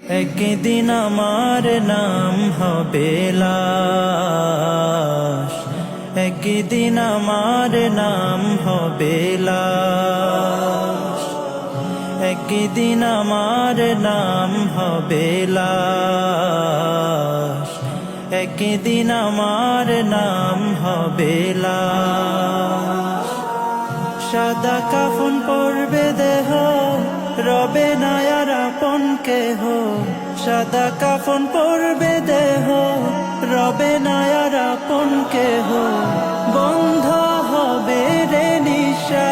একদিন আমার নাম হবে লাশ, একদিন আমার নাম হবে লাশ, একদিন আমার নাম হবে লাশ, একদিন আমার নাম হবে লাশ। সাদা কাফন পরবে দেহ, রবে না আর আপন কেহ। সাদা কাফন পরবে দেহ, রবে না আর আপন কেহ। বন্ধ হবে রে নিঃশ্বাস,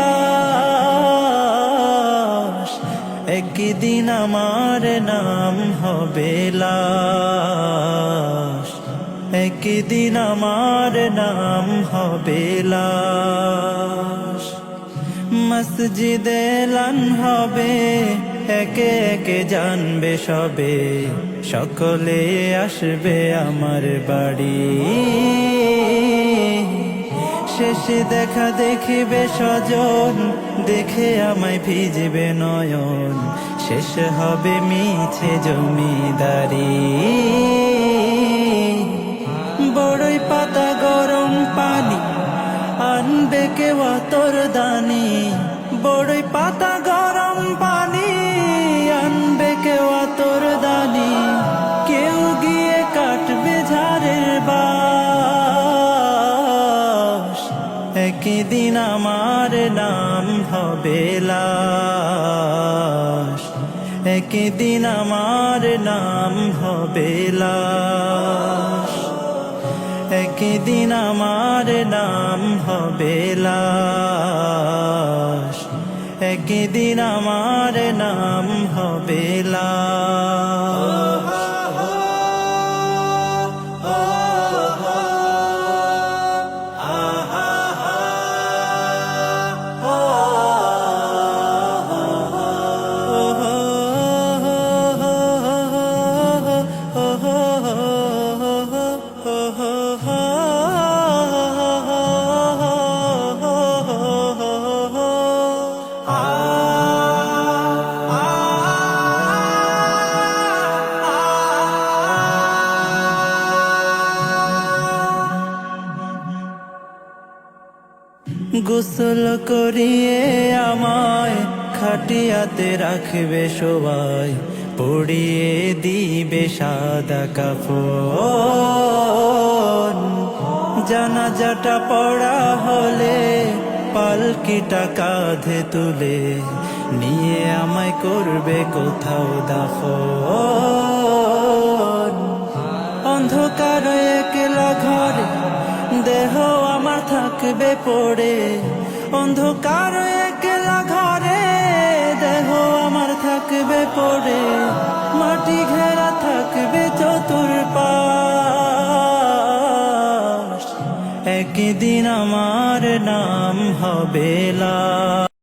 একদিন আমার নাম হবে লাশ, একদিন আমার নাম হবে লাশ। মসজিদে এলান হবে, একে একে জানবে সবে, সকলে আসবে আমার বাড়ি। শেষে দেখা দেখিবে স্বজন, দেখে আমায় ভিজবে নয়ন, শেষ হবে মিছে জমিদারি। বড়ই পাতা গরম পানি আনবে কেউ তোর দানি, বড়ই পাতা গরম পানি আনবে কেউ তোর দানি। কেউ গিয়ে কাটবে ঝাড়ের বাঁশ, একদিন আমার নাম হবে লাশ, একদিন আমার নাম হবে লাশ, একদিন আমার নাম হবে লাশ, একদিন আমার নাম হবে লাশ। গোসল করিয়ে আমায় খাটিয়াতে রাখবে সবাই, পরিয়ে দিবে সাদা কাফন। জানাজাটা পড়া হলে পালকিটা কাঁধে তুলে নিয়ে আমায় করবে কোথাও দাফন। অন্ধকার একলা ঘরে দেহ আমার থাকবে পড়ে, অন্ধকার একলা ঘরে দেহ আমার থাকবে পড়ে। মাটি ঘেরা থাকবে চতুর্পাশ, একদিন আমার নাম হবে লাশ।